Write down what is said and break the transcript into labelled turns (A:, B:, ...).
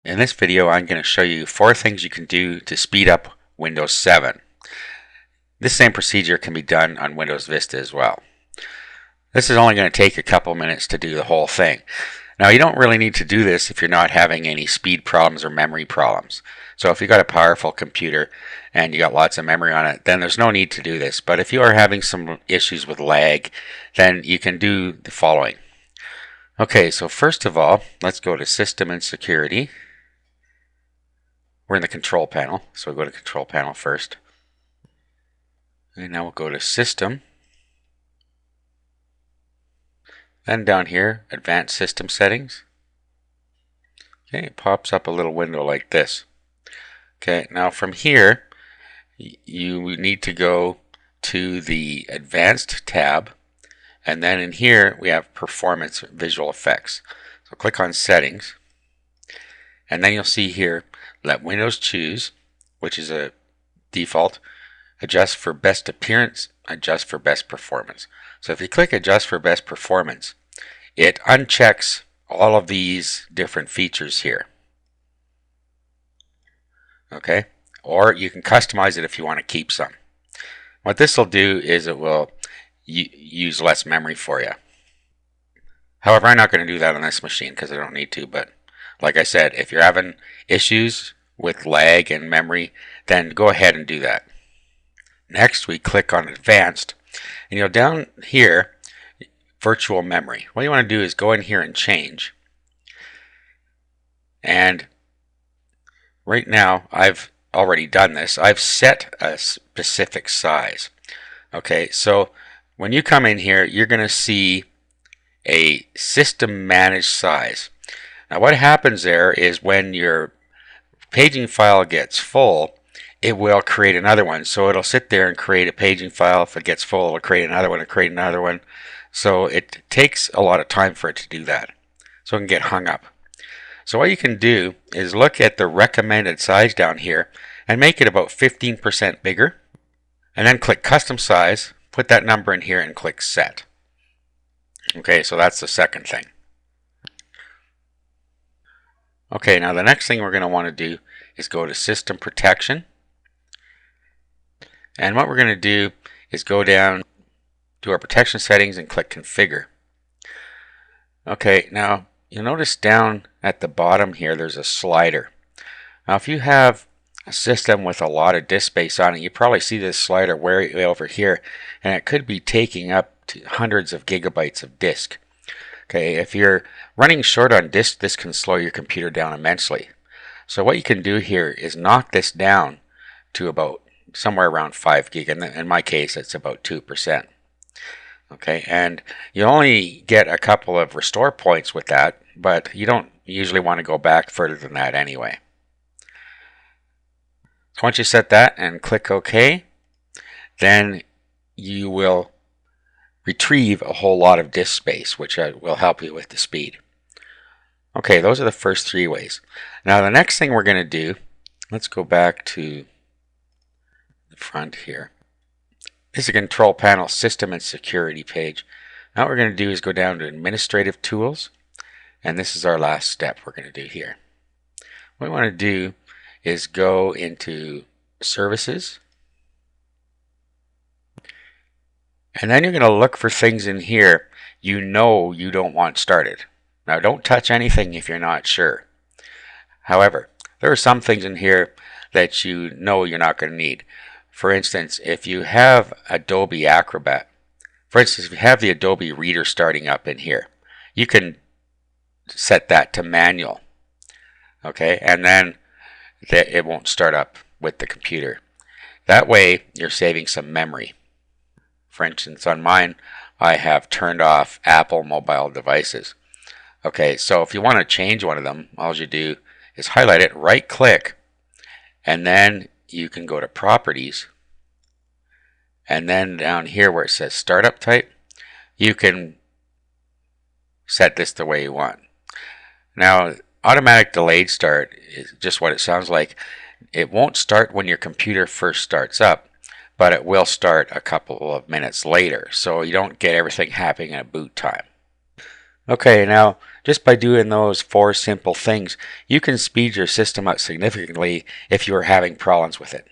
A: In this video, I'm going to show you 4 things you can do to speed up Windows 7. This same procedure can be done on Windows Vista as well. This is only going to take a couple minutes to do the whole thing. Now, you don't really need to do this if you're not having any speed problems or memory problems. So if you've got a powerful computer and you got lots of memory on it, then there's no need to do this. But if you are having some issues with lag, then you can do the following. Okay, so first of all, let's go to System and Security. We're in the Control Panel, so we'll go to Control Panel first. And now we'll go to System. Then down here, Advanced System Settings. Okay, it pops up a little window like this. Okay, now from here, you need to go to the Advanced tab. And then in here, we have Performance Visual Effects. So click on Settings. And then you'll see here, let Windows choose, which is a default, adjust for best appearance, adjust for best performance. So if you click adjust for best performance, it unchecks all of these different features here. Okay, or you can customize it if you want to keep some. What this will do is it will use less memory for you. However, I'm not going to do that on this machine because I don't need to, but like I said, if you're having issues with lag and memory, then go ahead and do that. Next, we click on Advanced, and down here, Virtual Memory. What you want to do is go in here and change. And right now, I've already done this. I've set a specific size. Okay, so when you come in here, you're going to see a system managed size. Now what happens there is when your paging file gets full, it will create another one. So it'll sit there and create a paging file. If it gets full, it'll create another one and create another one. So it takes a lot of time for it to do that. So it can get hung up. So what you can do is look at the recommended size down here and make it about 15% bigger. And then click Custom Size, put that number in here and click Set. Okay, so that's the second thing. Okay, now the next thing we're going to want to do is go to System Protection. And what we're going to do is go down to our protection settings and click Configure. Okay, now you'll notice down at the bottom here there's a slider. Now if you have a system with a lot of disk space on it, you probably see this slider way over here, and it could be taking up to hundreds of gigabytes of disk. Okay, if you're running short on disk, this can slow your computer down immensely. So what you can do here is knock this down to about somewhere around 5 gig. In my case, it's about 2%. Okay, and you only get a couple of restore points with that, but you don't usually want to go back further than that anyway. So once you set that and click OK, then you will retrieve a whole lot of disk space, which will help you with the speed. Okay, those are the first 3 ways. Now the next thing we're going to do, let's go back to the front here. This is a Control Panel System and Security page. Now what we're going to do is go down to Administrative Tools, and this is our last step we're going to do here. What we want to do is go into Services, and then you're going to look for things in here you don't want started. Now don't touch anything if you're not sure. However, there are some things in here that you're not going to need. For instance, if you have Adobe Acrobat, for instance, if you have the Adobe Reader starting up in here, you can set that to manual. Okay, and then it won't start up with the computer. That way you're saving some memory. For instance, on mine, I have turned off Apple mobile devices. Okay, so if you want to change one of them, all you do is highlight it, right click, and then you can go to Properties, and then down here where it says Startup Type, you can set this the way you want. Now, automatic delayed start is just what it sounds like. It won't start when your computer first starts up, but it will start a couple of minutes later, so you don't get everything happening at boot time. Okay, now just by doing those 4 simple things, you can speed your system up significantly if you are having problems with it.